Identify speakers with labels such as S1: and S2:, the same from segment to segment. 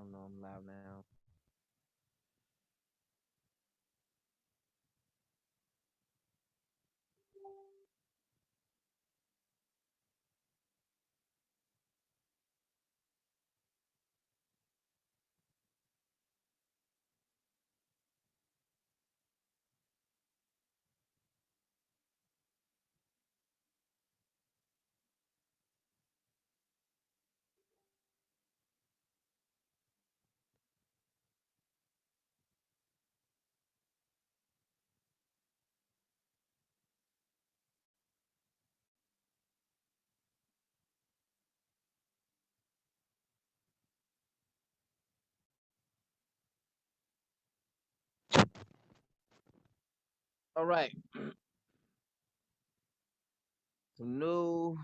S1: don't know. I'm live now. All right. Some new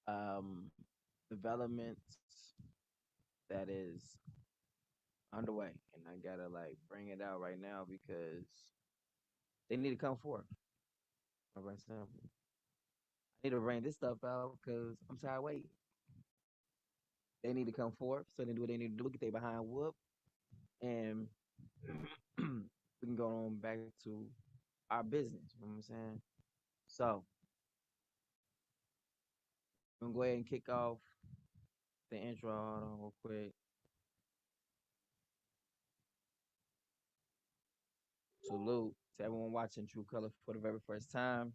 S1: um, developments that is underway, and I gotta like bring it out right now because they need to come forth. All right, simple. I need to bring this stuff out because I'm tired of waiting. They need to come forth, so they do what they need to do, get their behind whoop, and we can go on back to our business. You know what I'm saying? So I'm gonna go ahead and kick off the intro. Hold on real quick. Salute to everyone watching True Color for the very first time.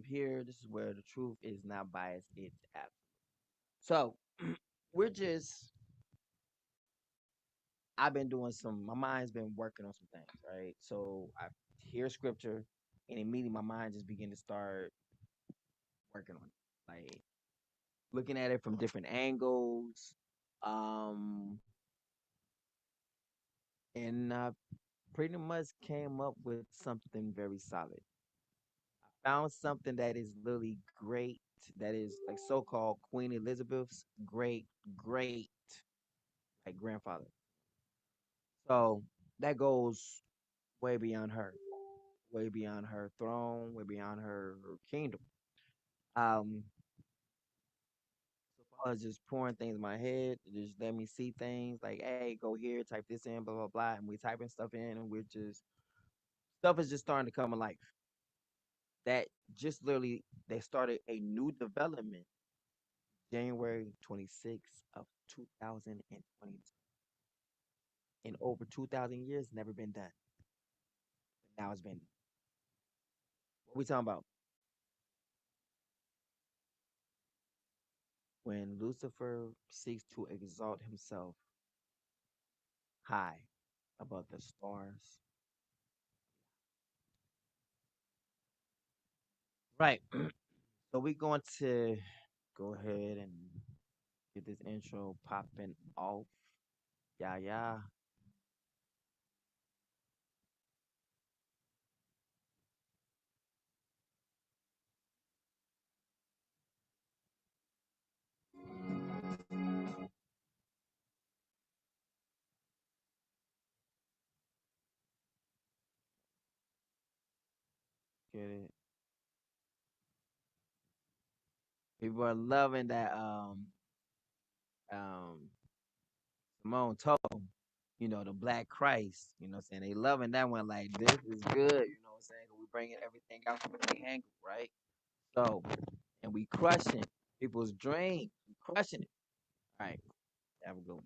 S1: Here, this is where the truth is not biased, it's absolute. So, we're just, I've been doing my mind's been working on some things, right? So, I hear scripture, and immediately my mind just begin to start working on it. Like, looking at it from different angles. And I pretty much came up with something very solid. Found something that is really great, that is like so-called Queen Elizabeth's great like grandfather. So that goes way beyond her, way beyond her throne, way beyond her kingdom. Um, so I was just pouring things in my head, just let me see things like, hey, go here, type this in, blah blah blah, and we typing stuff in, and we're just stuff is just starting to come alive. That just literally they started a new development January 26th of 2022. In over 2,000 years, never been done. But now it's been done. What we talking about? When Lucifer seeks to exalt himself high above the stars. Right. So we're going to go ahead and get this intro popping off. Yeah. Get it. People are loving that Simone told, the Black Christ, what I'm saying? They loving that one like this is good, you know what I'm saying? We bringing everything out from the angle, right? So, and we crushing people's dreams, we crushing it. All right, have a good one.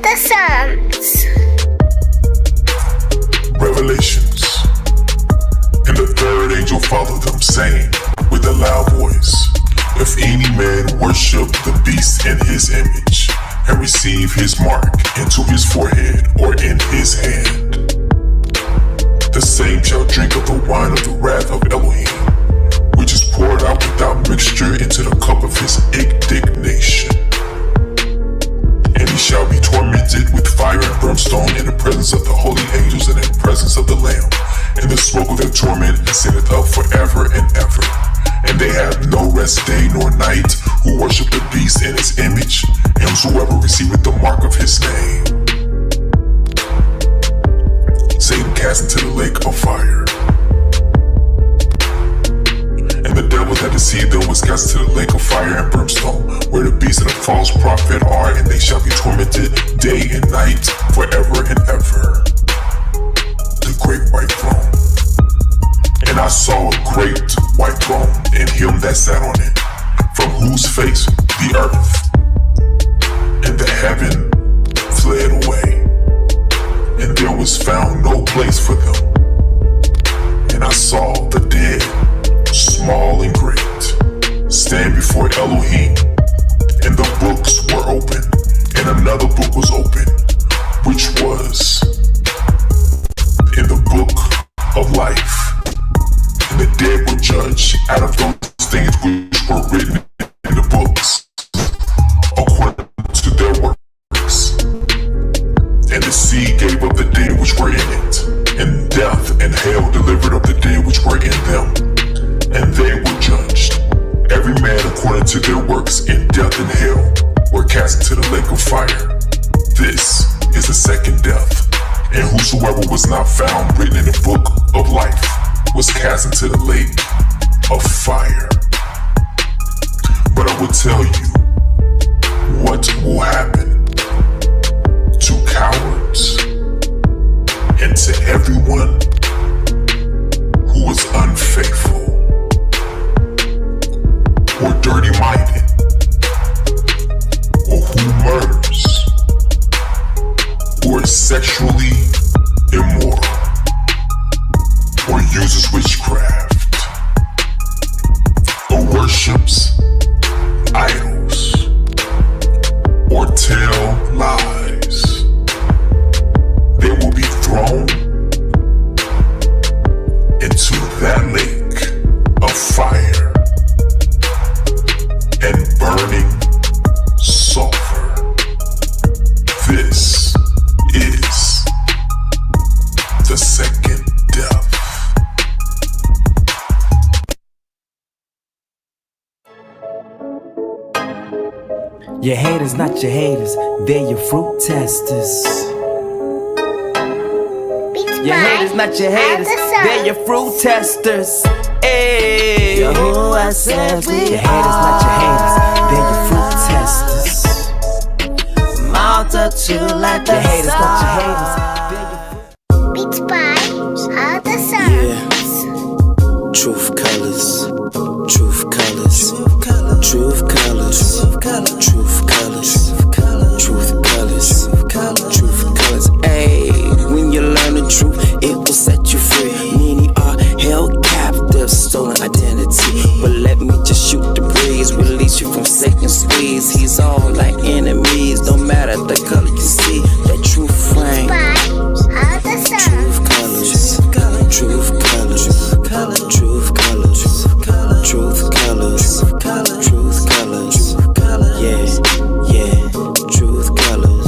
S2: The Psalms.
S3: Revelations. And the third angel followed them, saying with a loud voice, if any man worship the beast in his image, and receive his mark into his forehead or in his hand, the same shall drink of the wine of the wrath of Elohim, which is poured out without mixture into the cup of his indignation. And he shall be tormented rest day nor night, who worship the beast in his image, and whosoever receiveth the mark of his name. Satan cast into the lake of fire. And the devil that deceived them was cast into the lake of fire and brimstone, where the beast and the false prophet are, and they shall be tormented day and night forever and ever. The great white throne. And I saw a great white throne, and him that sat on it, from whose face the earth and the heaven fled away, and there was found no place for them. And I saw the dead, small and great, stand before Elohim, and the books were open, and another book was open, which was in the book of life. And the dead were judged out of those things which were written in the books, according to their works. And the sea gave up the dead which were in it, and death and hell delivered up the dead which were in them, and they were judged, every man according to their works, and death and hell were cast into the lake of fire. This is the second death, and whosoever was not found written in the book of life was cast into the lake of fire. But I will tell you what will happen to cowards and to everyone who is unfaithful or dirty-minded, or who murders, or is sexually immoral, or uses witchcraft, or worships idols, or tell lies. They will be thrown into that lake of fire and burning sulfur. This is the second death.
S4: Your haters, not your haters, they're your fruit testers. Your haters, not your haters, they're your fruit testers. Hey, Yahuwah says, your haters, not your haters, they're your fruit testers. Multitude like the haters, not your haters, they're your fruit.
S2: Beats by other songs.
S4: Truth colors, truth colors, truth colors, truth colors, truth colors, truth colors. Ayy, when you learn the truth, it will set you free. Many are held captive, stolen identity. But let me just shoot the breeze, release you from Satan's squeeze. He's all like enemies, no matter the color you see. That truth frame, truth colors, truth colors, truth colors, truth colors, truth colors, yeah, yeah, truth colors.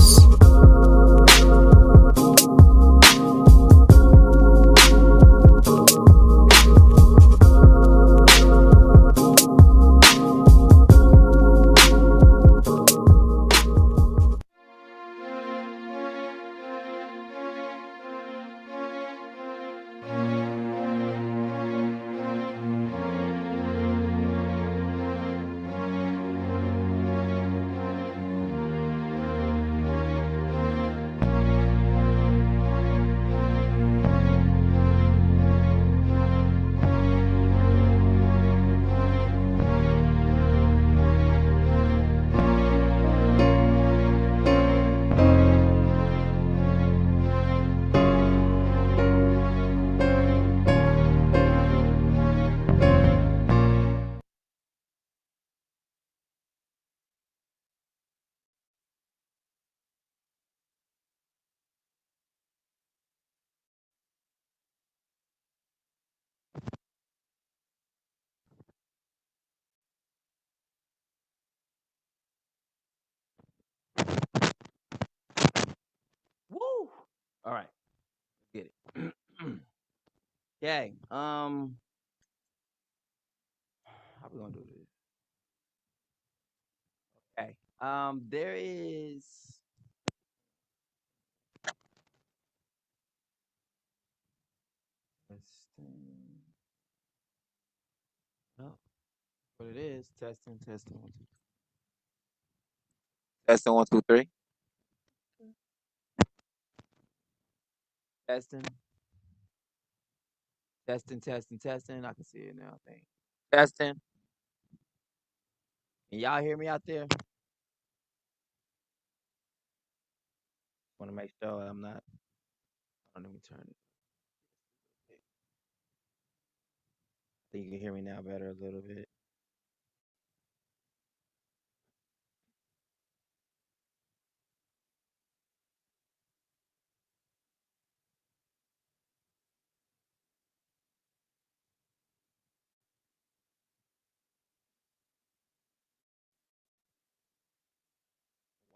S1: Woo! All right, get it. Okay. How we gonna do this? Okay. There is. Testing. No, what it is? Testing, testing, 1, 2. Testing 1, 2, 3. Testing, testing, testing, testing. I can see it now. I think. Testing. Can y'all hear me out there? Want to make sure I'm not. Oh, let me turn it. I think you can hear me now better a little bit.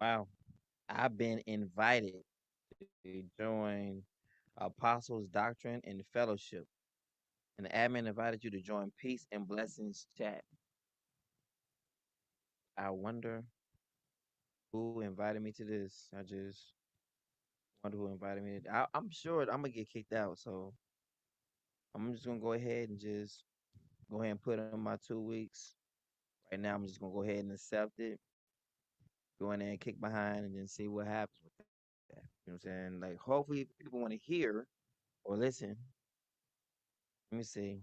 S1: Wow. I've been invited to join Apostles Doctrine and Fellowship. And the admin invited you to join Peace and Blessings chat. I wonder who invited me to this. I just wonder who invited me. I'm sure I'm gonna get kicked out, so I'm just gonna go ahead and just go ahead and put in my 2 weeks. Right now, I'm just gonna go ahead and accept it, go in there and kick behind, and then see what happens with that. You know what I'm saying? Like, hopefully, people want to hear or listen. Let me see.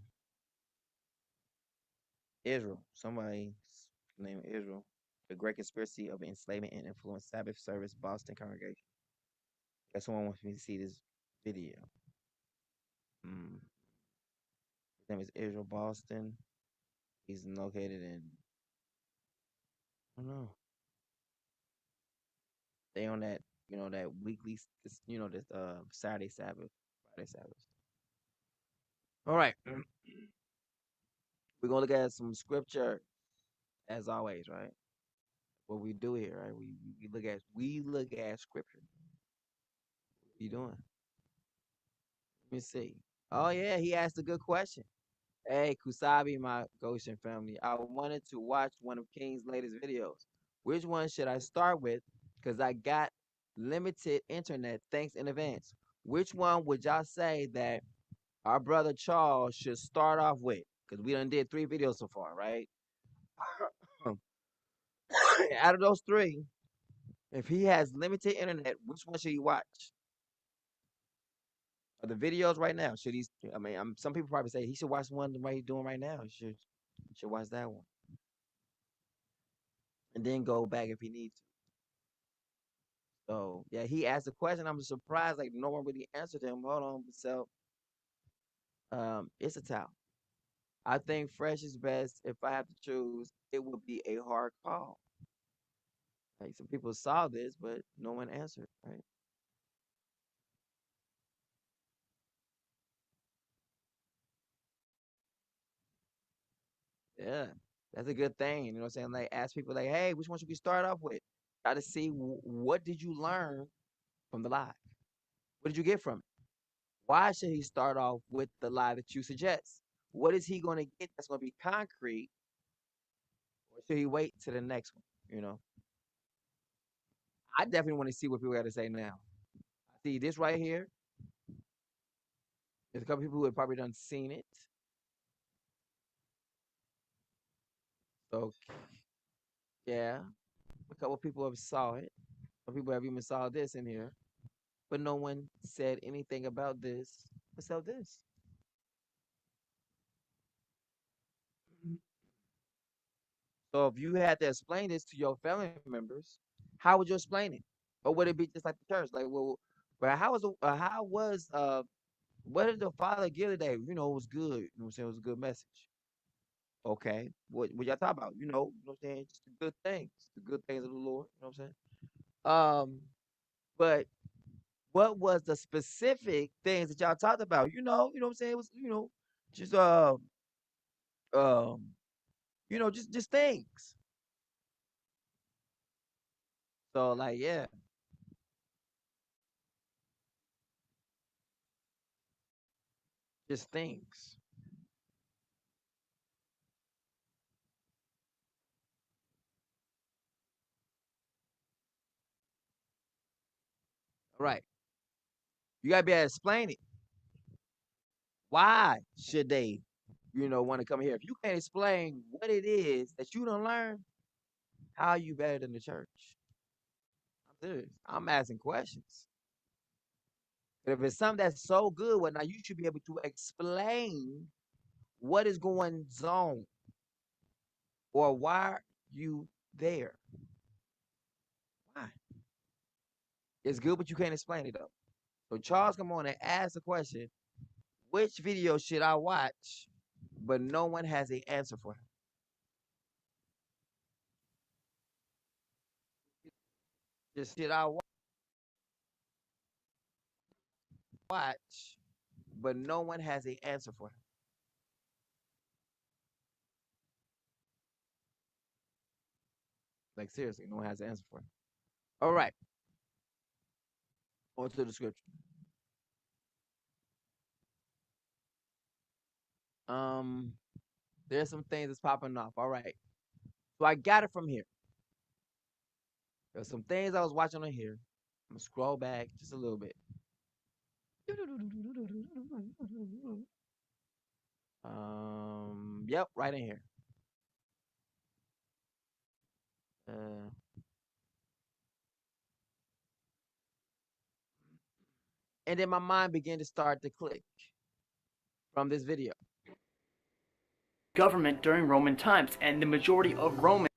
S1: Israel. Somebody named Israel. The Great Conspiracy of Enslavement and Influence Sabbath Service Boston Congregation. Guess someone wants me to see this video. Mm. His name is Israel Boston. He's located in, I don't know. They on that, that weekly, this Saturday Sabbath, Friday Sabbath. All right. We're gonna look at some scripture as always, right? What we do here, right? We look at scripture. What you doing? Let me see. Oh yeah, he asked a good question. Hey, Kusabi, my Goshen family. I wanted to watch one of King's latest videos. Which one should I start with? Because I got limited internet. Thanks in advance. Which one would y'all say that our brother Charles should start off with? Because we done did 3 videos so far, right? Out of those 3, if he has limited internet, which one should he watch? Of the videos right now, should he? I mean, some people probably say he should watch the one right he's doing right now. He should watch that one, and then go back if he needs to. So yeah, he asked a question. I'm surprised like no one really answered him. Hold on, so it's a towel. I think fresh is best. If I have to choose, it would be a hard call. Like some people saw this, but no one answered. Right? Yeah, that's a good thing. You know what I'm saying? Like ask people like, hey, which one should we start off with? Try to see what did you learn from the live. What did you get from it? Why should he start off with the lie that you suggest? What is he going to get that's going to be concrete, or should he wait to the next one? I definitely want to see what people got to say now. See this right here. There's a couple people who have probably done seen it. So yeah, a couple people have saw it. Some people have even saw this in here, but no one said anything about this except this. So if you had to explain this to your family members, how would you explain it? Or would it be just like the church? Like, well, but what did the father give today? It was good. You know what I'm saying? It was a good message. Okay. What y'all talk about? You know what I'm saying? Just the good things of the Lord. You know what I'm saying? But what was the specific things that y'all talked about? You know what I'm saying? It was, just um, just things. So like, yeah, just things. All right. You gotta be able to explain it. Why should they, want to come here? If you can't explain what it is that you don't learn, how are you better than the church? I'm serious. I'm asking questions. But if it's something that's so good, well, now you should be able to explain what is going on or why are you there. Why? It's good, but you can't explain it though. So Charles come on and ask the question, which video should I watch? But no one has an answer for him. Just should I watch? But no one has an answer for him. Like seriously, no one has an answer for him. All right, on to the scripture. Um, there's some things that's popping off. All right, so I got it from here. There's some things I was watching on here. I'm gonna scroll back just a little bit. Yep, right in here. Uh, and then my mind began to start to click from this video.
S5: Government during Roman times, and the majority of Romans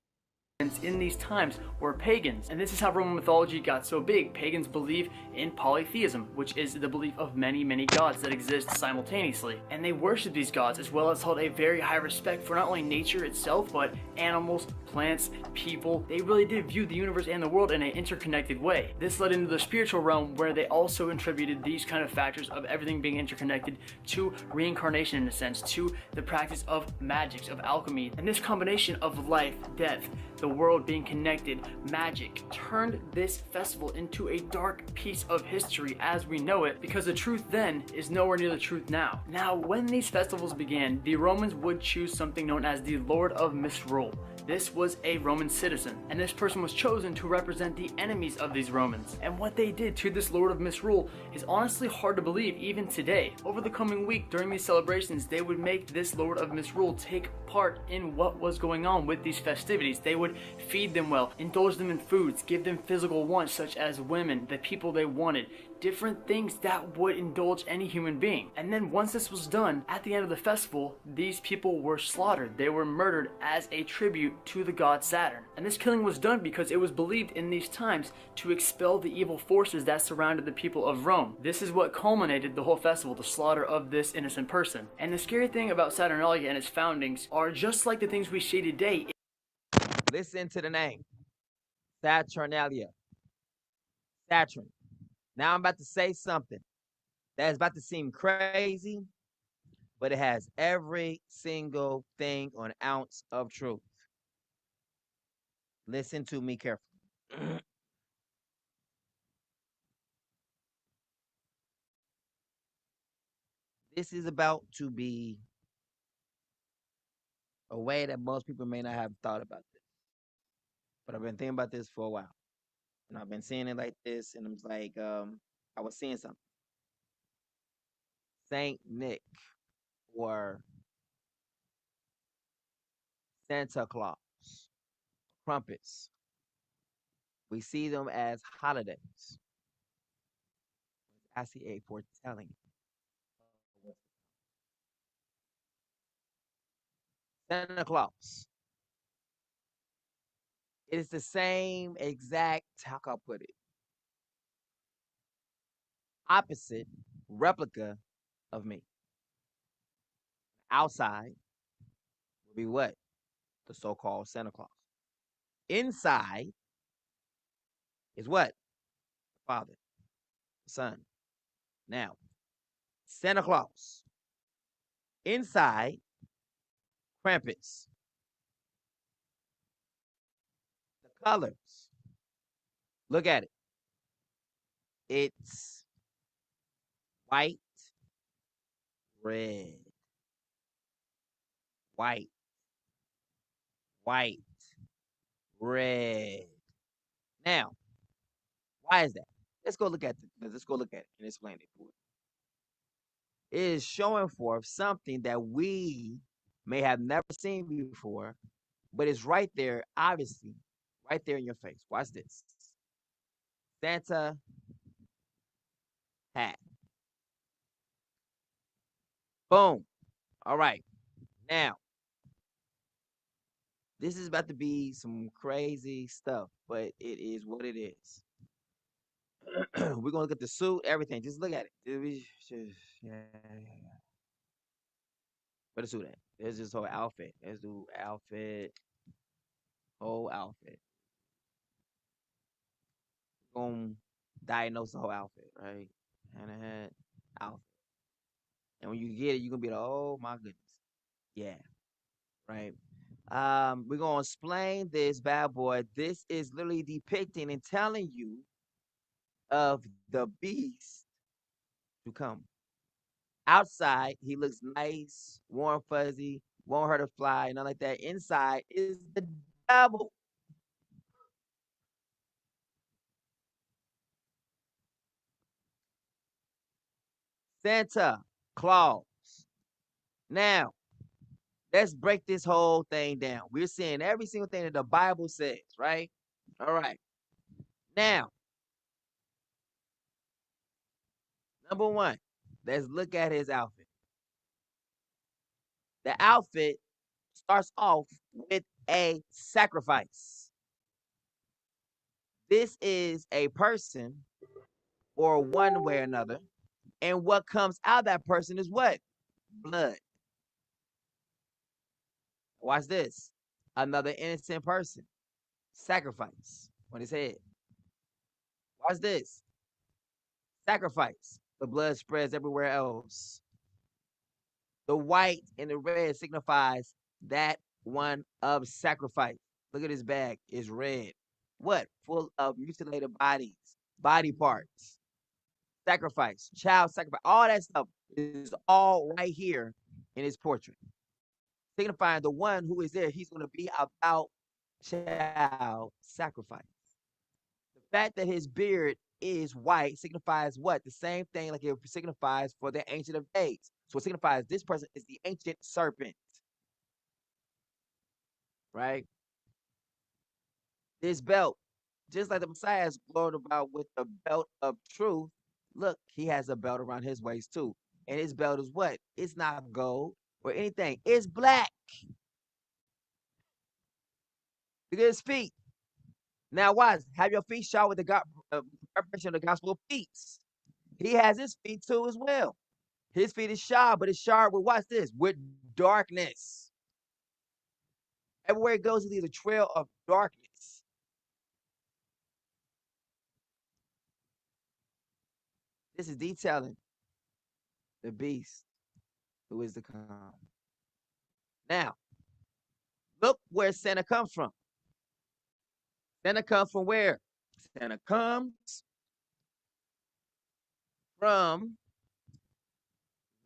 S5: in these times were pagans. And this is how Roman mythology got so big. Pagans believe in polytheism, which is the belief of many gods that exist simultaneously. And they worship these gods, as well as held a very high respect for not only nature itself, but animals, plants, people. They really did view the universe and the world in an interconnected way. This led into the spiritual realm, where they also attributed these kind of factors of everything being interconnected to reincarnation, in a sense, to the practice of magics, of alchemy. And this combination of life, death, the world being connected, magic, turned this festival into a dark piece of history as we know it, because the truth then is nowhere near the truth now. Now, when these festivals began, the Romans would choose something known as the Lord of Misrule. This was a Roman citizen, and this person was chosen to represent the enemies of these Romans. And what they did to this Lord of Misrule is honestly hard to believe even today. Over the coming week, during these celebrations, they would make this Lord of Misrule take part in what was going on with these festivities. They would feed them well, indulge them in foods, give them physical wants such as women, the people they wanted, different things that would indulge any human being. And then once this was done, at the end of the festival, these people were slaughtered. They were murdered as a tribute to the god Saturn. And this killing was done because it was believed in these times to expel the evil forces that surrounded the people of Rome. This is what culminated the whole festival, the slaughter of this innocent person. And the scary thing about Saturnalia and its foundings are just like the things we see today.
S1: Listen to the name, Saturnalia. Saturn. Now I'm about to say something that is about to seem crazy, but it has every single thing on an ounce of truth. Listen to me carefully. This is about to be a way that most people may not have thought about this. But I've been thinking about this for a while. And I've been seeing it like this, and I was like, I was seeing something. Saint Nick or Santa Claus, crumpets. We see them as holidays. I see a foretelling. Santa Claus. It is the same exact, how can I put it? Opposite replica of me. Outside would be what? The so-called Santa Claus. Inside is what? The Father, the Son. Now, Santa Claus. Inside, Krampus. The colors. Look at it. It's white, red, white, white, red. Now, why is that? Let's go look at it and explain it for it. It is showing forth something that we may have never seen before, but it's right there, obviously, right there in your face. Watch this. Santa hat. Boom. All right. Now, this is about to be some crazy stuff, but it is what it is. We're gonna look at the suit, everything. Just look at it. Yeah. Where the suit at? There's this whole outfit. Let's do outfit, whole outfit. Gonna diagnose the whole outfit, right? And a hat, outfit. And when you get it, you're gonna be like, oh my goodness. Yeah, right. We're gonna explain this bad boy. This is literally depicting and telling you of the beast to come. Outside, he looks nice, warm, fuzzy, won't hurt a fly, nothing like that. Inside is the devil. Santa Claus. Now, let's break this whole thing down. We're seeing every single thing that the Bible says, right? All right. Now, number one, let's look at his outfit. The outfit starts off with a sacrifice. This is a person or one way or another. And what comes out of that person is what? Blood. Watch this. Another innocent person. Sacrifice on his head. Watch this. Sacrifice. The blood spreads everywhere else. The white and the red signifies that one of sacrifice. Look at his bag. It's red. What? Full of mutilated bodies, body parts, sacrifice, child sacrifice. All that stuff is all right here in his portrait, signifying the one who is there. He's going to be about child sacrifice. The fact that his beard is white signifies what? The same thing like it signifies for the Ancient of Days. So it signifies this person is the ancient serpent, right? This belt, just like the Messiah is glorified about with the belt of truth. Look, he has a belt around his waist too. And his belt is what? It's not gold or anything. It's black. Look at his feet. Now, watch. Have your feet shod with the preparation of the gospel of peace. He has his feet too as well. His feet is shod, but it's shod with, watch this, with darkness. Everywhere it goes, he leaves a trail of darkness. This is detailing the beast who is to come. Now, look where Santa comes from. Santa comes from where? Santa comes from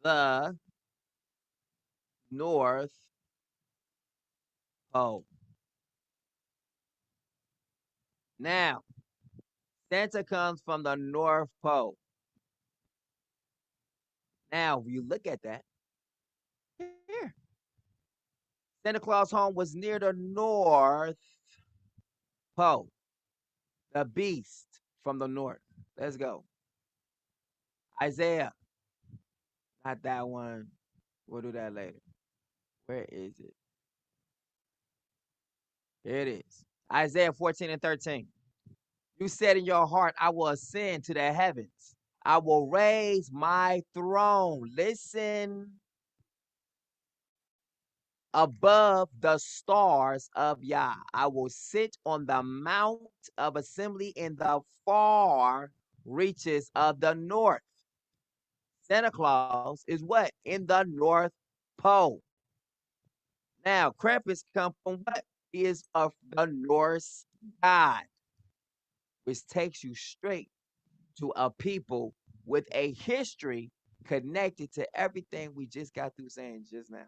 S1: the North Pole. Now, Santa comes from the North Pole. Now, if you look at that, here, Santa Claus' home was near the North Pole. The beast from the north. Let's go. Isaiah. Not that one. We'll do that later. Where is it? Here it is. Isaiah 14 and 13. You said in your heart, I will ascend to the heavens. I will raise my throne. Listen, above the stars of Yah. I will sit on the mount of assembly in the far reaches of the north. Santa Claus is what? In the North Pole. Now, Krampus come from what? He is of the Norse god, which takes you straight to a people with a history connected to everything we just got through saying just now.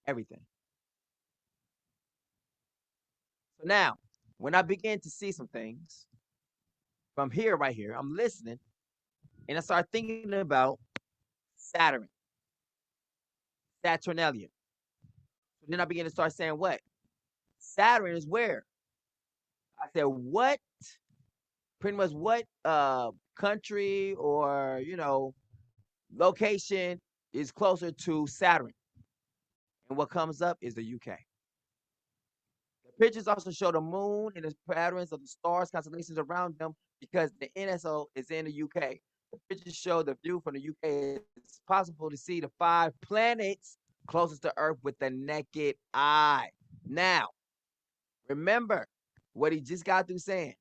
S1: Everything. So now, When I begin to see some things from here, right here, I'm listening, and I start thinking about Saturn, Saturnalia. So then I begin to start saying, what? Saturn is where? I said, what? Pretty much what country or, location is closer to Saturn? And what comes up is the UK. The pictures also show the moon and the patterns of the stars, constellations around them, because the NSO is in the UK. The pictures show the view from the UK. It's possible to see the 5 planets closest to Earth with the naked eye. Now, remember what he just got through saying.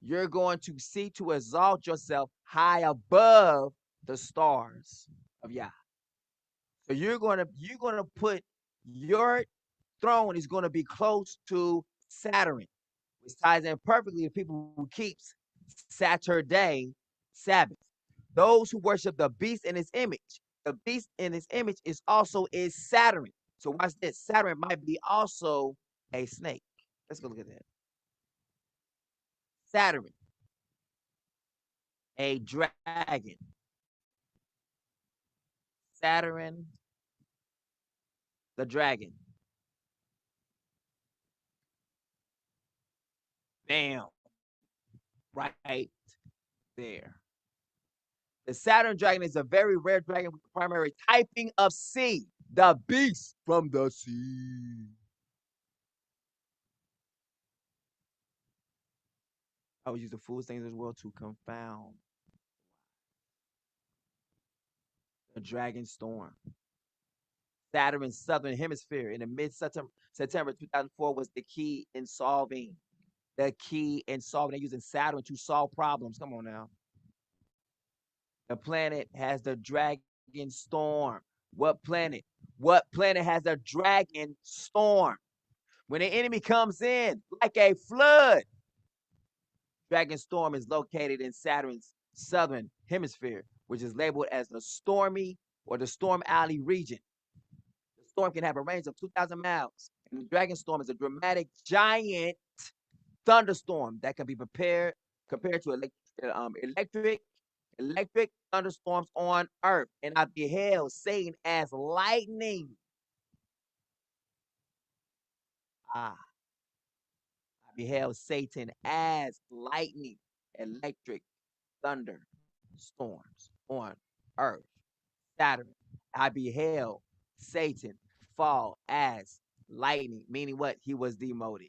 S1: You're going to seek to exalt yourself high above the stars of Yah. So you're gonna put your throne is gonna be close to Saturn, which ties in perfectly to people who keeps Saturday Sabbath. Those who worship the beast in his image. The beast in his image is Saturn. So watch this. Saturn might be also a snake. Let's go look at that. Saturn, a dragon. Saturn, the dragon. Bam. Right there. The Saturn dragon is a very rare dragon with the primary typing of sea, the beast from the sea. I would use the foolish things of this world to confound the dragon storm. Saturn's southern hemisphere in the mid-September 2004 was the key in solving. The key in solving. They're using Saturn to solve problems. Come on now. The planet has the dragon storm. What planet? What planet has a dragon storm? When the enemy comes in like a flood, dragon storm is located in Saturn's southern hemisphere, which is labeled as the stormy or the storm alley region. The storm can have a range of 2,000 miles, and the dragon storm is a dramatic giant thunderstorm that can be compared to electric thunderstorms on Earth. And I beheld Satan as lightning. I beheld Satan as lightning, electric thunder storms on Earth, Saturn. I beheld Satan fall as lightning, meaning what? He was demoted.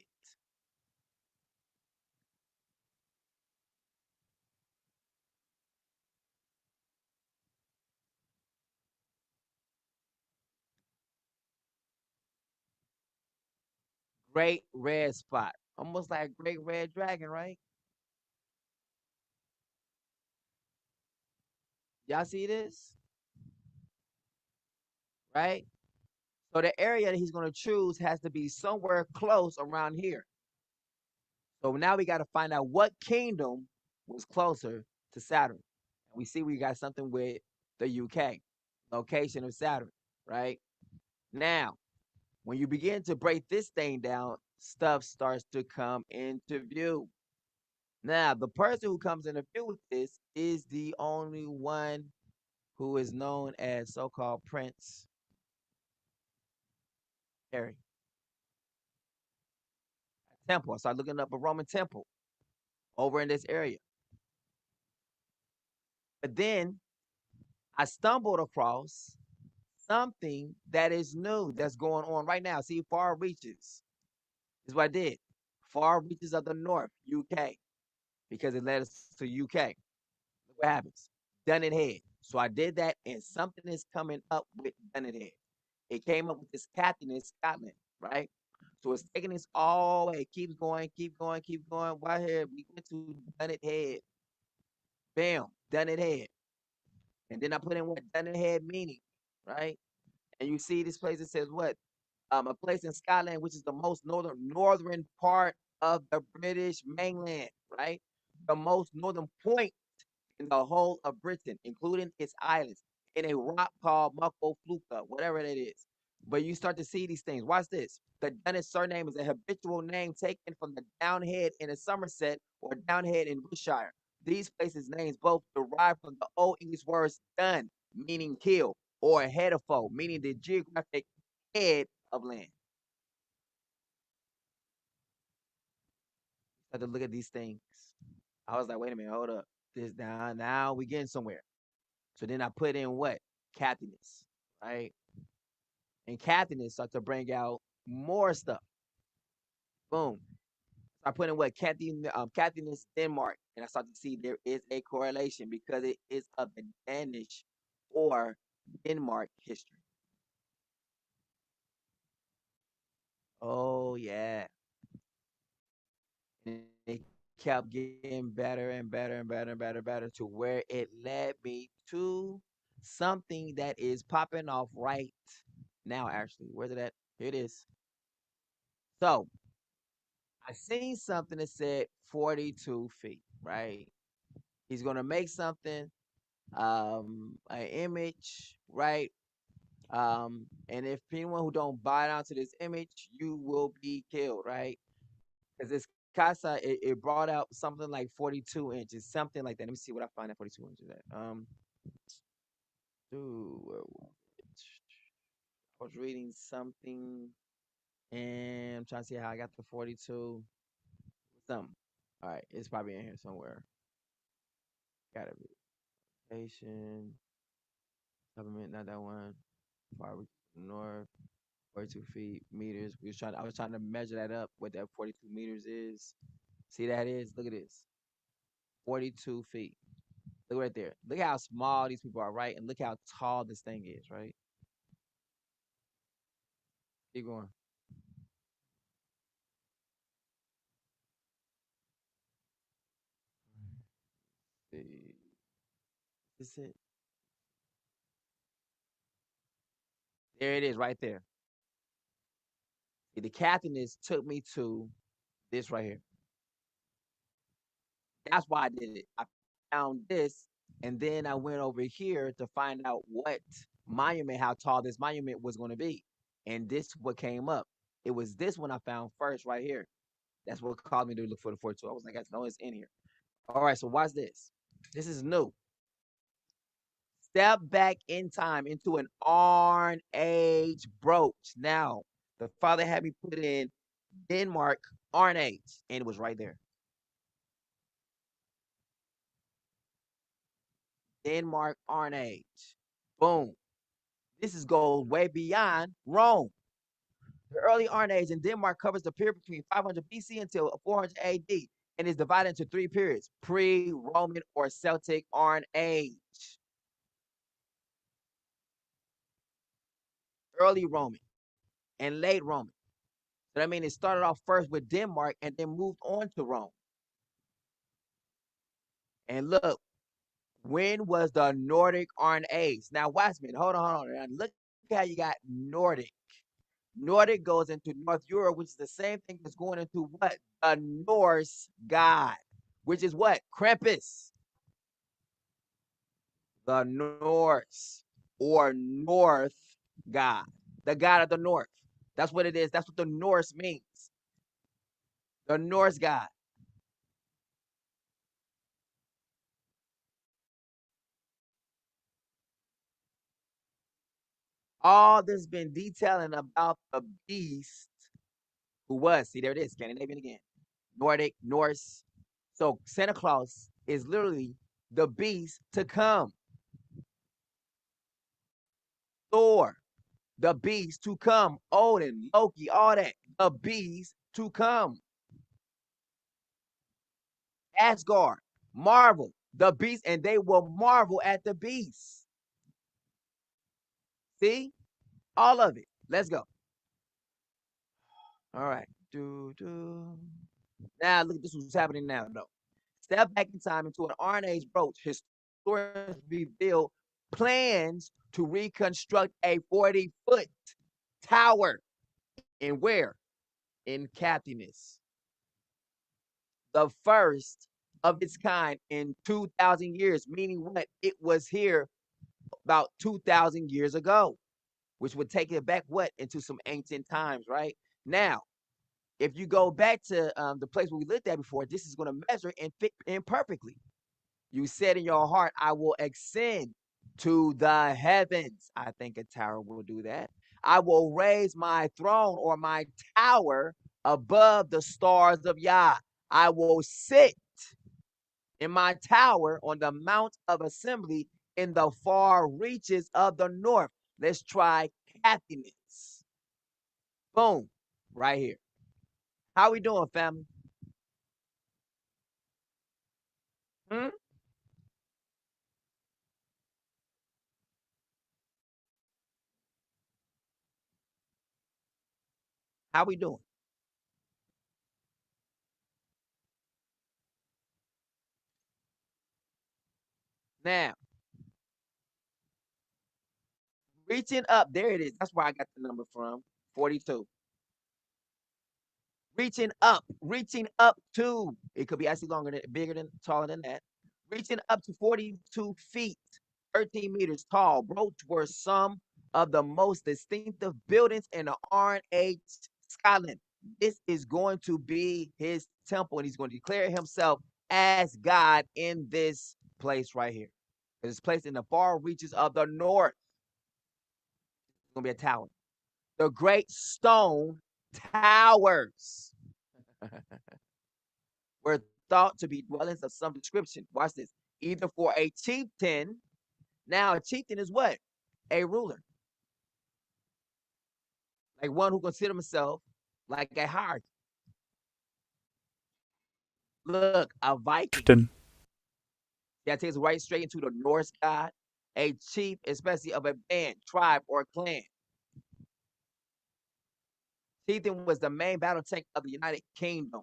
S1: Great red spot. Almost like great red dragon, right? Y'all see this? Right? So the area that he's going to choose has to be somewhere close around here. So now we got to find out what kingdom was closer to Saturn. And we see we got something with the UK, location of Saturn, right? Now, when you begin to break this thing down, stuff starts to come into view. Now, the person who comes into view with this is the only one who is known as so-called Prince Harry. Temple. I started looking up a Roman temple over in this area. But then I stumbled across something that is new that's going on right now. See, far reaches is what I did. Far reaches of the North, UK, because it led us to UK. Look what happens. Done it head. So I did that, and something is coming up with Done it head. It came up with this captain in Scotland, right? So it's taking this all the way. It keeps going, keep going, keep going. Why here? We went to Done it head. Bam, Done it head. And then I put in what Done it head meaning, right? And you see this place that says what? A place in Scotland, which is the most northern part of the British mainland, right? The most northern point in the whole of Britain, including its islands, in a rock called Mucko Fluka, whatever that is. But you start to see these things. Watch this. The Dunnis surname is a habitual name taken from the Downhead in Somerset or Downhead in Wiltshire. These places' names both derive from the Old English words dun, meaning kill, or head of foe, meaning the geographic head of land. I had to look at these things. I was like, wait a minute, hold up. This now we getting somewhere. So then I put in what? Cathiness, right? And cathiness start to bring out more stuff. Boom. So I put in what? Cathiness, Denmark. And I start to see there is a correlation because it is of the Danish or Denmark history. Oh, yeah. And it kept getting better and better and better and better and better to where it led me to something that is popping off right now, actually. Where's it at? Here it is. So I seen something that said 42 feet, right? He's gonna make something, an image, right? And if anyone who don't buy down to this image, you will be killed, right? Because this casa, it brought out something like 42 inches, something like that. Let me see what I find at 42 inches at. Dude, I was reading something, and I'm trying to see how I got the 42. Something. All right, it's probably in here somewhere. Gotta be patient. Government, not that one. Far north, 42 feet meters. I was trying to measure that up. What that 42 meters is. See that is? Look at this. 42 feet. Look right there. Look how small these people are, right? And look how tall this thing is, right? Keep going. See. Is it? There it is, right there. See, the captainess took me to this right here. That's why I did it. I found this, and then I went over here to find out what monument, how tall this monument was going to be. And this what came up. It was this one I found first right here. That's what caused me to look for the 42. I was like, I know it's in here. All right, so watch this. This is new. Step back in time into an Iron Age brooch. Now, the father had me put in Denmark Iron Age, and it was right there. Denmark Iron Age. Boom. This is goes way beyond Rome. The early Iron Age in Denmark covers the period between 500 BC until 400 AD and is divided into three periods: pre-Roman or Celtic Iron Age, early Roman, and late Roman. So that means it started off first with Denmark and then moved on to Rome. And look, when was the Nordic Iron Age? Now, watch me. Hold on, hold on. Now, look how you got Nordic. Nordic goes into North Europe, which is the same thing as going into what? The Norse god, which is what? Krampus. The Norse or North god, the god of the North. That's what it is. That's what the Norse means. The Norse god. All this been detailing about the beast who was. See, there it is. Scandinavian again. Nordic, Norse. So Santa Claus is literally the beast to come. Thor, the beast to come. Odin, Loki, all that. The beast to come. Asgard, marvel, the beast, and they will marvel at the beast. See? All of it. Let's go. All right. Now look at this what's happening now, though. Step back in time into an Iron Age brooch. Historians reveal plans to reconstruct a 40-foot tower. And where? In Cathiness. The first of its kind in 2,000 years, meaning what? It was here about 2,000 years ago. which would take it back what into some ancient times, right? Now, if you go back to the place where we lived at before, this is going to measure and fit in perfectly. You said in your heart, I will ascend to the heavens. I think a tower will do that. I will raise my throne or my tower above the stars of Yah. I will sit in my tower on the Mount of Assembly in the far reaches of the north. Let's try happiness. Boom, right here. How we doing, family? Hmm? How we doing? Now, reaching up, there it is. That's where I got the number from, 42. Reaching up to, it could be actually longer than, bigger than, taller than that. Reaching up to 42 feet, 13 meters tall, broach were some of the most distinctive buildings in the R.H. Scotland. This is going to be his temple, and he's going to declare himself as God in this place right here. It's placed in the far reaches of the north. It's going to be a tower. The great stone towers were thought to be dwellings of some description. Watch this. Either for a chieftain. Now, a chieftain is what? A ruler. Like one who considers himself like a hierarchy. Look, a Viking. That takes right straight into the Norse god. A chief, especially of a band, tribe, or clan. Chieftain was the main battle tank of the United Kingdom.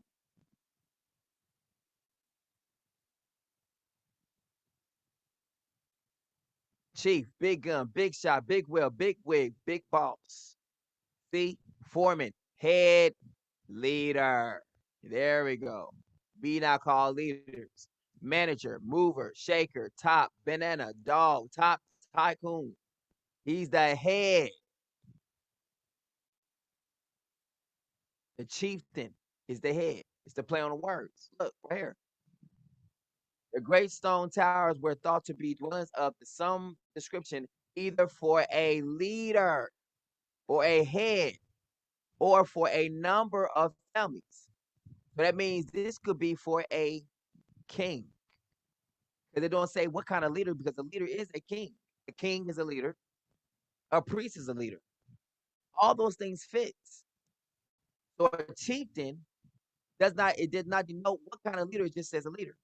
S1: Chief, big gun, big shot, big wheel, big wig, big boss. See, foreman, head leader. There we go. Be now called leaders. Manager, mover, shaker, top, banana, dog, top, tycoon. He's the head. The chieftain is the head. It's the play on the words. Look, right here. The great stone towers were thought to be dwellings of some description, either for a leader or a head or for a number of families. So that means this could be for a king. Because they don't say what kind of leader, because the leader is a king. A king is a leader. A priest is a leader. All those things fit. So a chieftain did not denote what kind of leader, it just says a leader.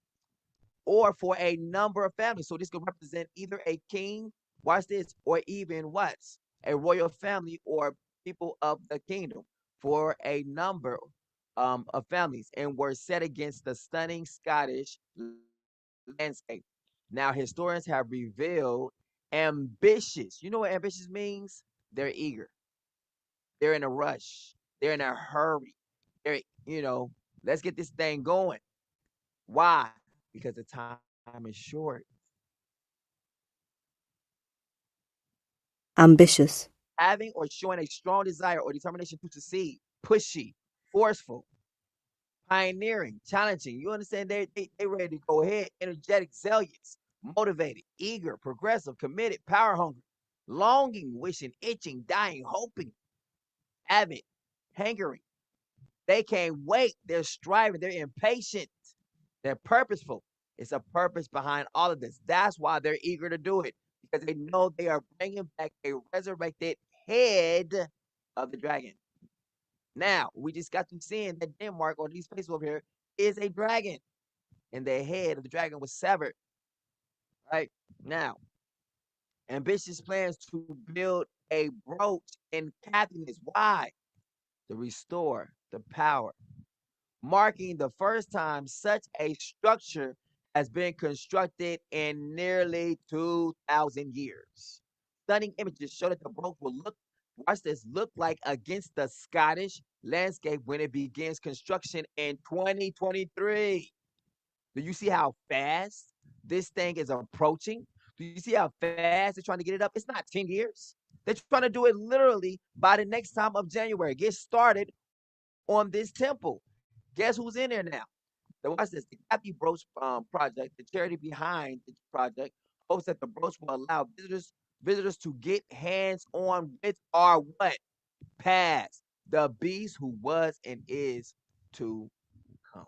S1: Or for a number of families. So this could represent either a king, watch this, or even what? A royal family or people of the kingdom for a number of families, and were set against the stunning Scottish landscape. Now, historians have revealed ambitious. You know what ambitious means? They're eager. They're in a rush. They're in a hurry. They're, let's get this thing going. Why? Because the time is short.
S6: Ambitious.
S1: Having or showing a strong desire or determination to succeed, pushy, forceful, pioneering, challenging. You understand? They ready to go ahead. Energetic, zealous, motivated, eager, progressive, committed, power hungry, longing, wishing, itching, dying, hoping, avid, hankering. They can't wait. They're striving. They're impatient. They're purposeful. It's a purpose behind all of this. That's why they're eager to do it, because they know they are bringing back a resurrected head of the dragon. Now, we just got to seeing that Denmark or these places over here is a dragon, and the head of the dragon was severed. Right now, ambitious plans to build a brooch in happiness. Why? To restore the power, marking the first time such a structure has been constructed in nearly 2,000 years. Stunning images show that the brooch will watch this, look like against the Scottish landscape when it begins construction in 2023. Do you see how fast this thing is approaching? Do you see how fast they're trying to get it up? It's not 10 years. They're trying to do it literally by the next time of January. Get started on this temple. Guess who's in there now? So watch this. The Kathy Brooch project, the charity behind the project, hopes that the brooch will allow visitors to get hands on with our what? Past. The beast who was and is to come.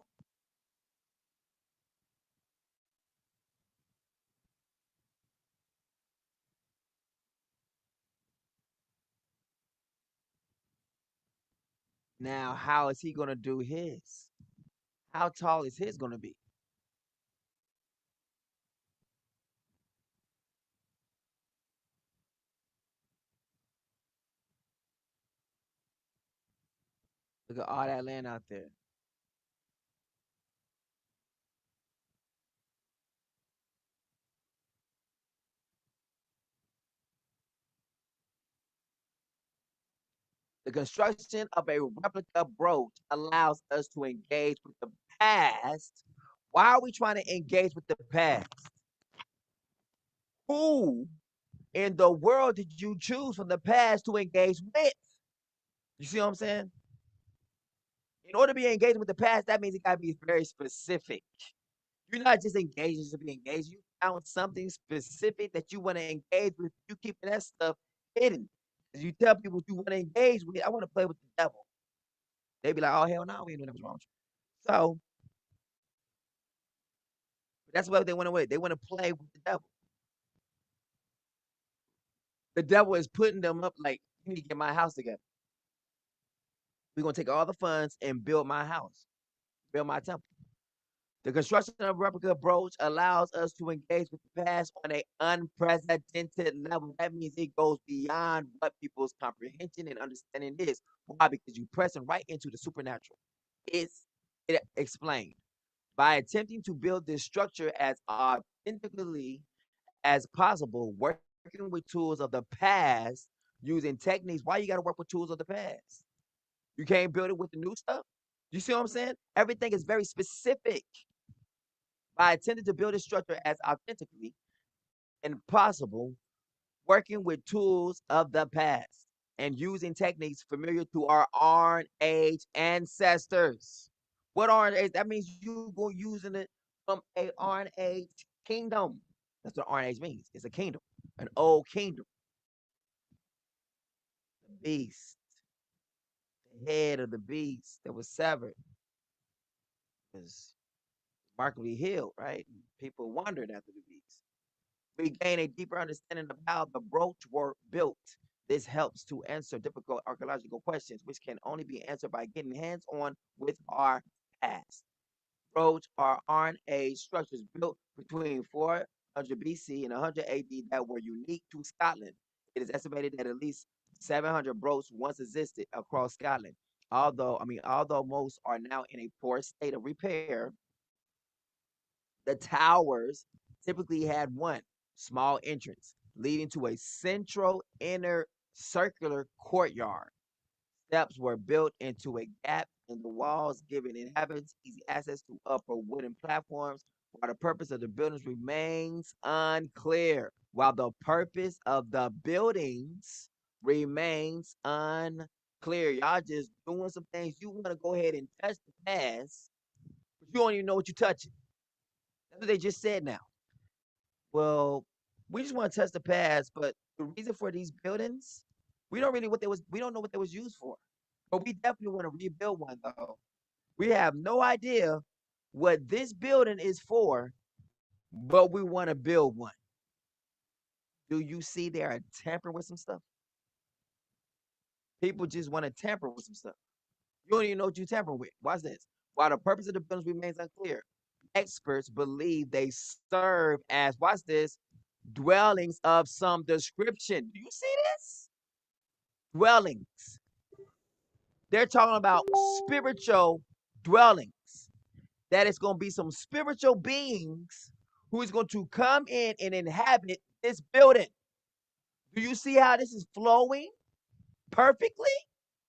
S1: Now, how is he going to do his? How tall is his going to be? Look at all that land out there. The construction of a replica brooch allows us to engage with the past. Why are we trying to engage with the past? Who in the world did you choose from the past to engage with? You see what I'm saying? In order to be engaging with the past, that means it got to be very specific. You're not just engaging just to be engaged. You found something specific that you want to engage with. You keeping that stuff hidden. As you tell people what you want to engage with, I want to play with the devil. They be like, oh, hell no, we ain't doing nothing wrong. So that's what they want to do. They want to play with the devil. The devil is putting them up like, you need to get my house together. We're going to take all the funds and build my house, build my temple. The construction of replica brooch allows us to engage with the past on an unprecedented level. That means it goes beyond what people's comprehension and understanding is. Why? Because you're pressing right into the supernatural. It explained. By attempting to build this structure as authentically as possible, working with tools of the past, using techniques. Why you got to work with tools of the past? You can't build it with the new stuff. You see what I'm saying? Everything is very specific. By attempting to build a structure as authentically and possible, working with tools of the past and using techniques familiar to our Iron Age ancestors. What Iron Age? That means you go using it from a Iron Age kingdom. That's what Iron Age means. It's a kingdom, an old kingdom. The beast, the head of the beast that was severed was remarkably healed, right? People wondered after the beast. We gain a deeper understanding of how the brooch were built. This helps to answer difficult archaeological questions, which can only be answered by getting hands on with our past. Brooch are Iron Age structures built between 400 BC and 100 AD that were unique to Scotland. It is estimated that at least 700 brooches once existed across Scotland. Although most are now in a poor state of repair, the towers typically had one small entrance leading to a central inner circular courtyard. Steps were built into a gap in the walls, giving inhabitants easy access to upper wooden platforms, while the purpose of the buildings remains unclear. While the purpose of the buildings remains unclear. Y'all just doing some things. You want to go ahead and touch the past, but you don't even know what you're touching. That's what they just said now. Well, we just want to test the past, but the reason for these buildings, we don't know what they was used for. But we definitely want to rebuild one though. We have no idea what this building is for, but we want to build one. Do you see they are tampering with some stuff? People just want to tamper with some stuff. You don't even know what you tamper with. Watch this. While the purpose of the buildings remains unclear, experts believe they serve as, watch this, dwellings of some description. Do you see this? Dwellings. They're talking about spiritual dwellings. That it's going to be some spiritual beings who is going to come in and inhabit this building. Do you see how this is flowing perfectly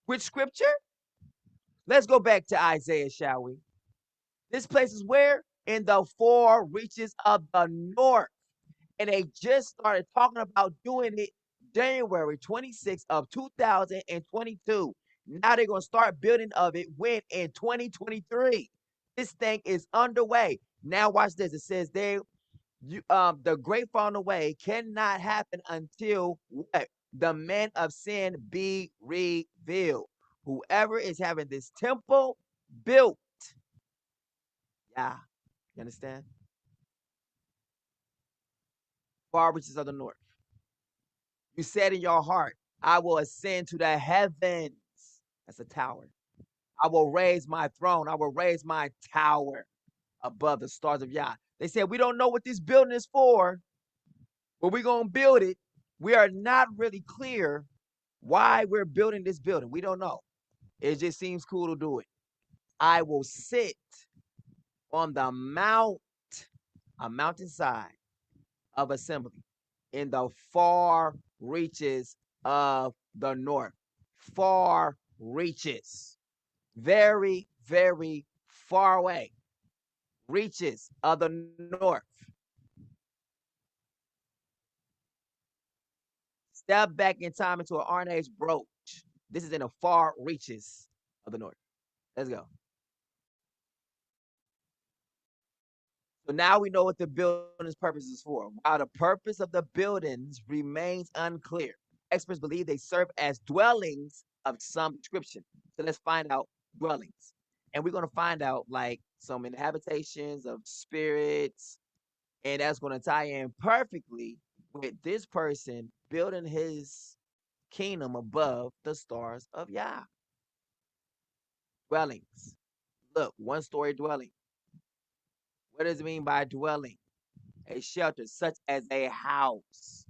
S1: with scripture? Let's go back to Isaiah, shall we? This place is where? In the four reaches of the north. And they just started talking about doing it January 26th of 2022. Now they're going to start building of it when in 2023. This thing is underway. Now watch this. It says the great falling away cannot happen until what? The men of sin be revealed. Whoever is having this temple built. Yeah. You understand? Far reaches of the north. You said in your heart, I will ascend to the heavens. That's a tower. I will raise my throne. I will raise my tower above the stars of Yah. They said, we don't know what this building is for, but we're going to build it. We are not really clear why we're building this building. We don't know. It just seems cool to do it. I will sit on the a mountainside of assembly in the far reaches of the north. Far reaches. Very, very far away. Reaches of the north. Step back in time into an Iron Age brooch. This is in the far reaches of the north. Let's go. So now we know what the building's purpose is for. While the purpose of the buildings remains unclear, experts believe they serve as dwellings of some description. So let's find out dwellings. And we're going to find out like some inhabitations of spirits. And that's going to tie in perfectly with this person building his kingdom above the stars of Yah. Dwellings. Look, one story dwelling. What does it mean by dwelling? A shelter, such as a house.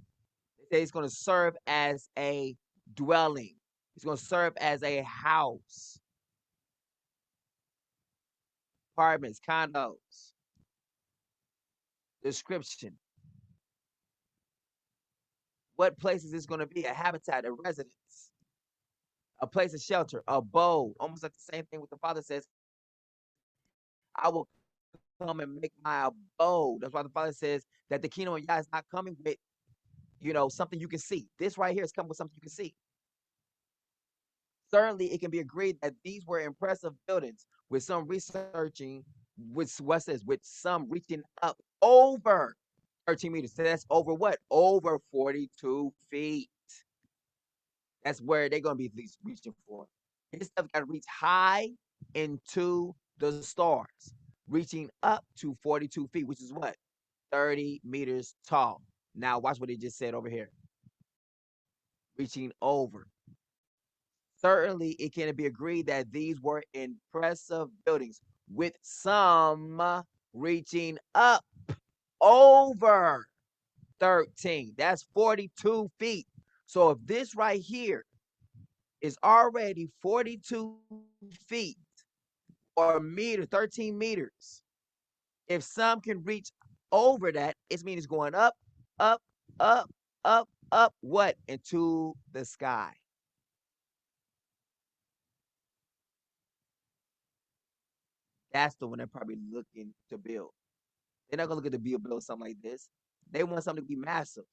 S1: They say it's going to serve as a dwelling. It's going to serve as a house. Apartments, condos. Description. What place is this going to be? A habitat, a residence, a place of shelter, abode. Almost like the same thing what the Father says. I will come and make my abode. That's why the Father says that the kingdom of Yah is not coming with, something you can see. This right here is coming with something you can see. Certainly, it can be agreed that these were impressive buildings, with some researching, with some reaching up over 13 meters. So that's over what? Over 42 feet. That's where they're going to be at least reaching for. This stuff got to reach high into the stars, reaching up to 42 feet, which is what? 30 meters tall. Now, watch what he just said over here. Reaching over. Certainly, it can be agreed that these were impressive buildings, with some reaching up over 13. That's 42 feet. So if this right here is already 42 feet or 13 meters, if some can reach over that, it means it's going up, up, up, up, what? Into the sky. That's the one they're probably looking to build. They're not going to look at the build something like this. They want something to be massive.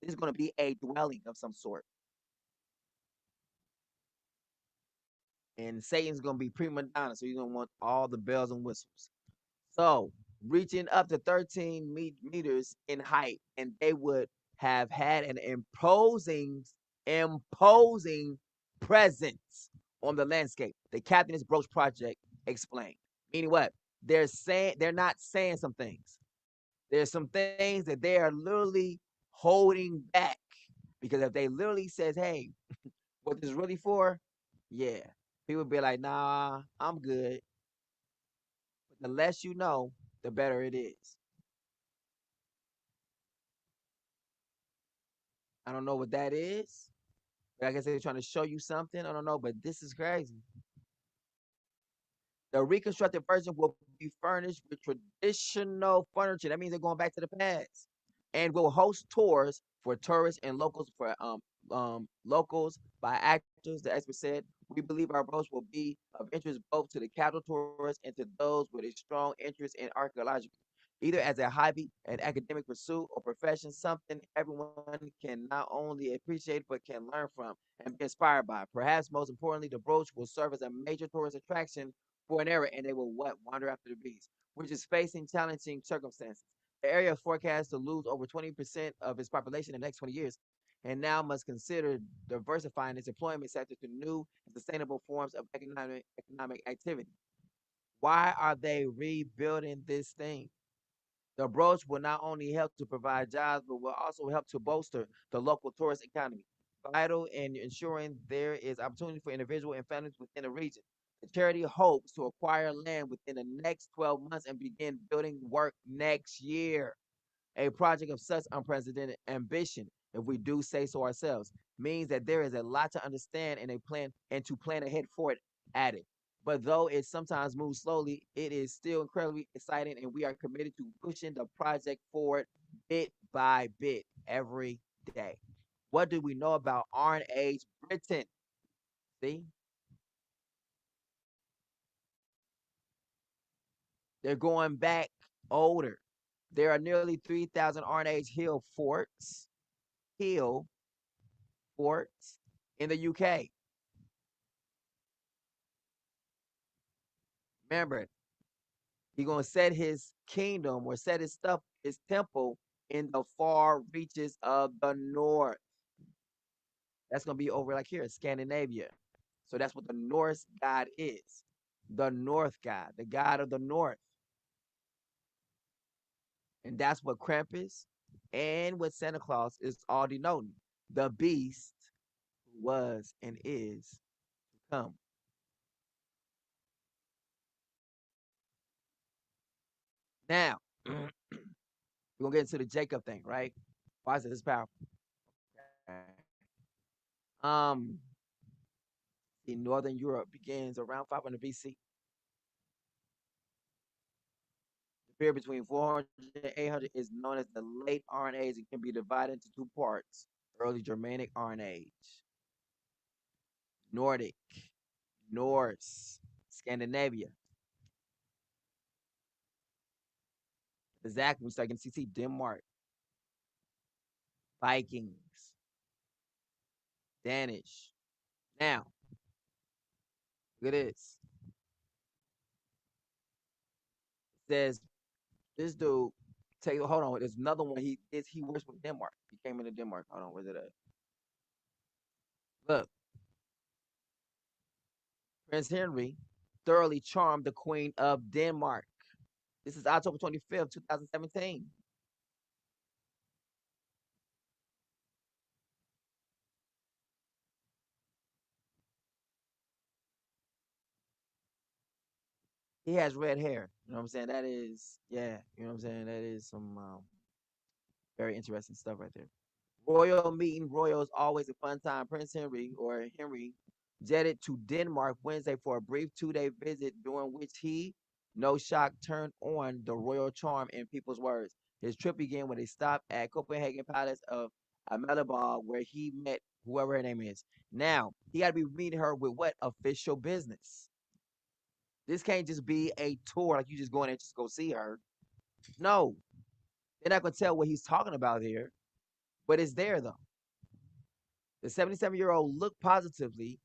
S1: This is going to be a dwelling of some sort. And Satan's going to be prima donna, so he's going to want all the bells and whistles. So, reaching up to 13 meters in height, and they would have had an imposing presence on the landscape. The Captain's Brooch Project explained. Meaning what? They're not saying some things. There's some things that they are literally holding back. Because if they literally says, hey, what this really for? Yeah. People be like, nah, I'm good. But the less you know, the better it is. I don't know what that is. But I guess they're trying to show you something. I don't know, but this is crazy. The reconstructed version will be furnished with traditional furniture. That means they're going back to the past, and will host tours for tourists and locals locals by actors. The expert said, "We believe our approach will be of interest both to the casual tourists and to those with a strong interest in archaeology." either as a hobby, an academic pursuit, or profession, something everyone can not only appreciate but can learn from and be inspired by. Perhaps most importantly, the brooch will serve as a major tourist attraction for an era, and they will what wander after the beast, which is facing challenging circumstances. The area is forecast to lose over 20% of its population in the next 20 years, and now must consider diversifying its employment sector to new and sustainable forms of economic activity. Why are they rebuilding this thing? The approach will not only help to provide jobs, but will also help to bolster the local tourist economy, vital in ensuring there is opportunity for individuals and families within the region. The charity hopes to acquire land within the next 12 months and begin building work next year. A project of such unprecedented ambition, if we do say so ourselves, means that there is a lot to understand and a plan and to plan ahead for it added. But though it sometimes moves slowly, it is still incredibly exciting, and we are committed to pushing the project forward bit by bit every day. What do we know about Iron Age Britain? See, they're going back older. There are nearly 3,000 Iron Age hill forts in the UK. Remember, he's gonna set his kingdom or set his stuff, his temple in the far reaches of the north. That's gonna be over like here, Scandinavia. So that's what the Norse god is. The North god, the god of the north. And that's what Krampus and what Santa Claus is all denoting. The beast who was and is to come. Now, we're gonna get into the Jacob thing, right? Why is it this powerful? Okay. Um, in Northern Europe begins around 500 BC. The period between 400 and 800 is known as the Late Iron Age and can be divided into two parts: Early Germanic Iron Age, Nordic, Norse, Scandinavia. Exactly. We start getting CC, Denmark, Vikings, Danish. Now, look at this. It says this dude take hold on. There's another one. He works with Denmark. He came into Denmark. Hold on, where's it at? Look, Prince Henry thoroughly charmed the Queen of Denmark. This is October 25th, 2017. He has red hair. You know what I'm saying? That is, yeah, you know what I'm saying? That is some very interesting stuff right there. Royal meeting. Royal is always a fun time. Prince Henry jetted to Denmark Wednesday for a brief 2-day visit, during which he, no shock, turned on the royal charm in people's words. His trip began with a stop at Copenhagen Palace of Amalabog, where he met whoever her name is. Now, he got to be meeting her with what? Official business. This can't just be a tour, like you just go in there just go see her. No, they're not going to tell what he's talking about here, but it's there though. The 77-year-old looked positively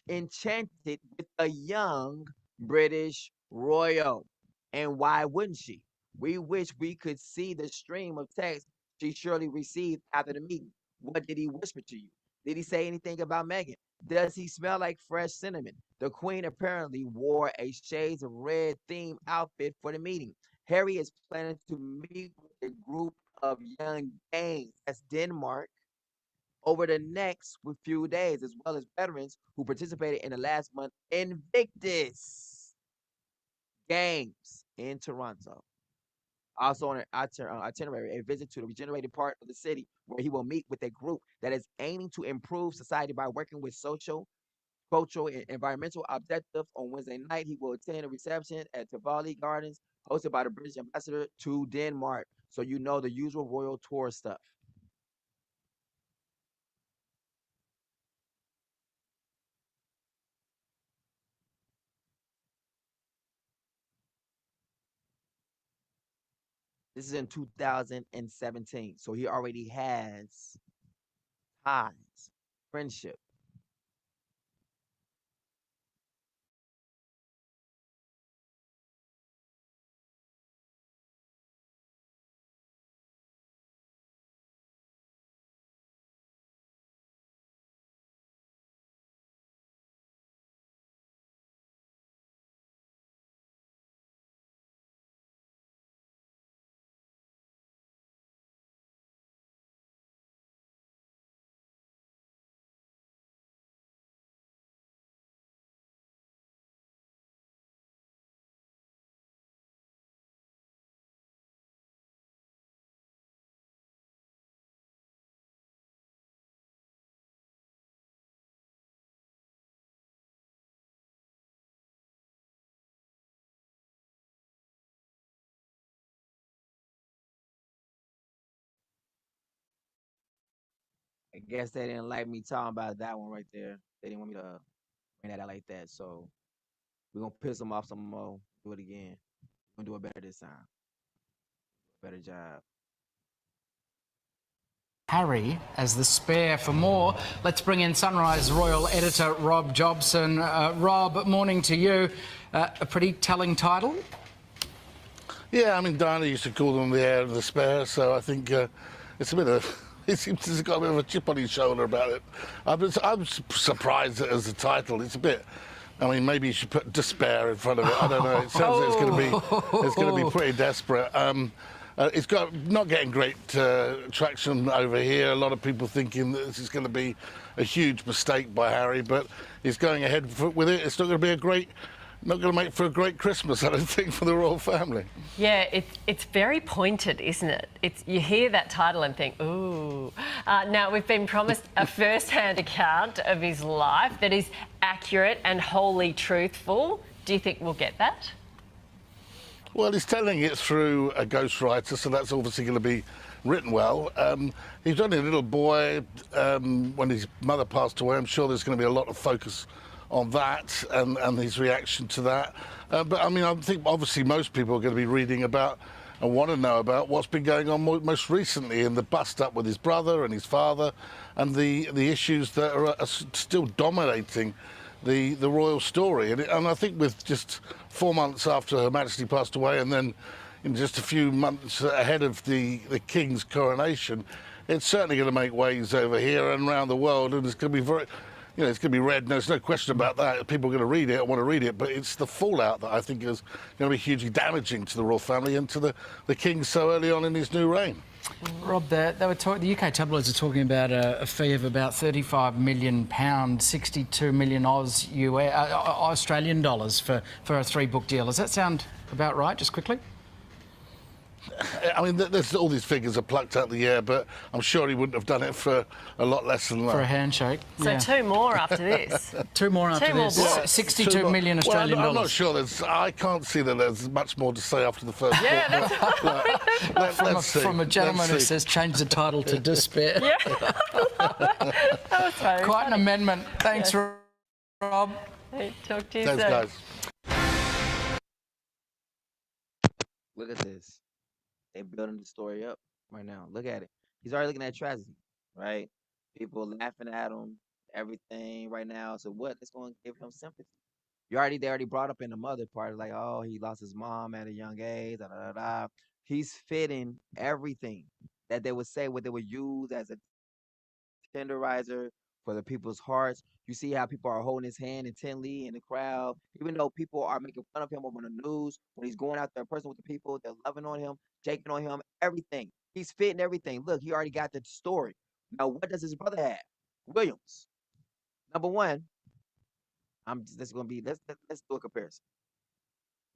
S1: enchanted with a young British royal. And why wouldn't she? We wish we could see the stream of text she surely received after the meeting. What did he whisper to you? Did he say anything about Meghan? Does he smell like fresh cinnamon? The Queen apparently wore a shades of red themed outfit for the meeting. Harry is planning to meet with a group of young Danes, that's Denmark, over the next few days, as well as veterans who participated in the last month Invictus Games in Toronto. Also on an itinerary, a visit to the regenerated part of the city, where he will meet with a group that is aiming to improve society by working with social, cultural, and environmental objectives. On Wednesday night, he will attend a reception at Tivoli Gardens, hosted by the British ambassador to Denmark. So you know the usual royal tour stuff. This is in 2017. So he already has ties, friendship. I guess they didn't like me talking about that one right there. They didn't want me to bring that out like that. So we're gonna piss them off some more. Do it again. We're gonna do it better this time. Better job.
S6: Harry as the spare for more. Let's bring in Sunrise Royal editor Rob Jobson. Rob, morning to you. A pretty telling title.
S7: Yeah, I mean, Diana used to call them the heir of the spare, so I think it's a bit of... He seems to have got a bit of a chip on his shoulder about it. I'm surprised as a title. It's a bit... I mean, maybe you should put despair in front of it. I don't know. It sounds like it's going to be pretty desperate. It's got not getting great traction over here. A lot of people thinking that this is going to be a huge mistake by Harry, but he's going ahead with it. It's not going to be a great... Not going to make for a great Christmas, I don't think, for the royal family.
S8: Yeah, it's very pointed, isn't it? You hear that title and think, ooh. Now, we've been promised a first-hand account of his life that is accurate and wholly truthful. Do you think we'll get that?
S7: Well, he's telling it through a ghostwriter, so that's obviously going to be written well. He's only a little boy when his mother passed away. I'm sure there's going to be a lot of focus on that and his reaction to that. But I mean, I think obviously most people are going to be reading about and want to know about what's been going on most recently in the bust-up with his brother and his father and the issues that are still dominating the royal story. And I think with just 4 months after Her Majesty passed away and then in just a few months ahead of the King's coronation, it's certainly going to make waves over here and around the world, and it's going to be very... You know, it's going to be read. There's no question about that. People are going to read it and want to read it, but it's the fallout that I think is going to be hugely damaging to the royal family and to the king so early on in his new reign.
S6: Rob, the UK tabloids are talking about a fee of about £35 million, 62 million Australian dollars for a 3-book deal. Does that sound about right, just quickly?
S7: I mean, there's all these figures are plucked out of the air, but I'm sure he wouldn't have done it for a lot less than that.
S6: For a handshake.
S8: So yeah. 2 more after this.
S6: 2 more after this.
S8: More
S6: 62 million Australian dollars.
S7: I'm not sure. I can't see that there's much more to say after the first book.
S8: Yeah,
S7: that's
S6: from a gentleman who says change the title to despair.
S8: Yeah. That was very
S6: Quite
S8: funny.
S6: an amendment. Thanks, Rob.
S8: Hey, talk to you
S7: Thanks,
S8: soon.
S7: guys.
S1: Look at this. They're building the story up right now. Look at it. He's already looking at tragedy, right? People laughing at him, everything right now. So what? It's going to give him sympathy. They already brought up in the mother part, like, oh, he lost his mom at a young age, da da da da. He's fitting everything that they would say, what they would use as a tenderizer for the people's hearts. You see how people are holding his hand intently in the crowd, even though people are making fun of him on the news. When he's going out there in person with the people, they're loving on him, jaking on him, everything. He's fitting everything. Look, he already got the story. Now, what does his brother have? Williams. Number one, this is gonna be let's do a comparison.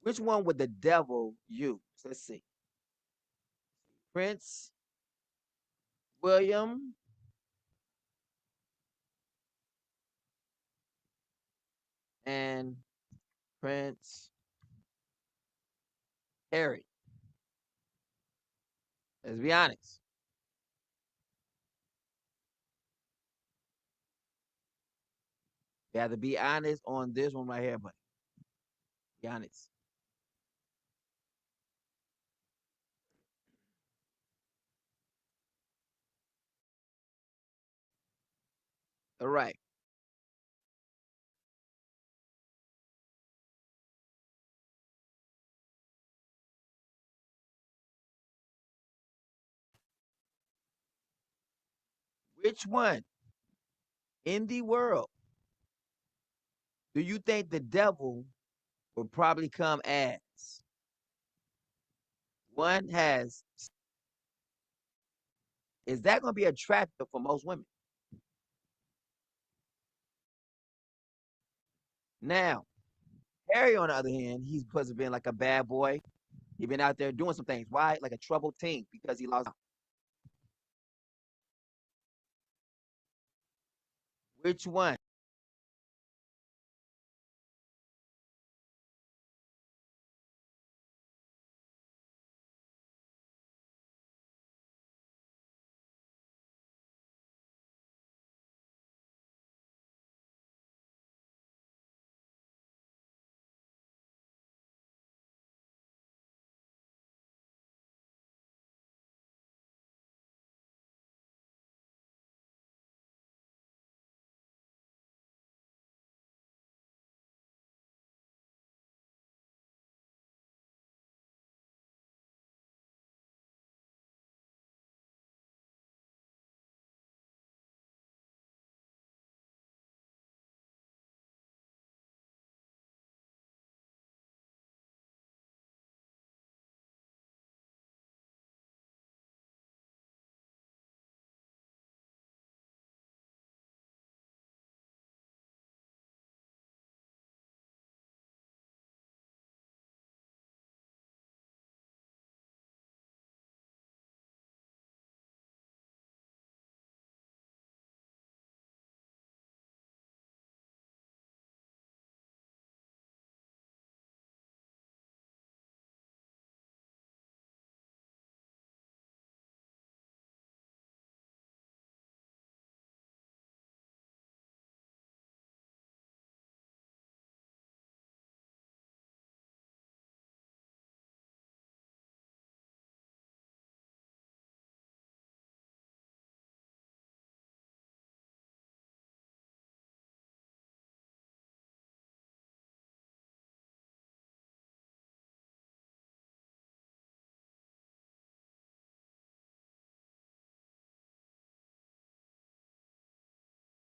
S1: Which one would the devil use? Let's see. Prince William and Prince Harry. Let's be honest. You have to be honest on this one right here, buddy. Be honest. All right. Which one in the world do you think the devil will probably come as? One has, is that going to be attractive for most women? Now, Harry, on the other hand, he's supposed to be like a bad boy. He been out there doing some things. Why? Like a troubled teen because he lost. Which one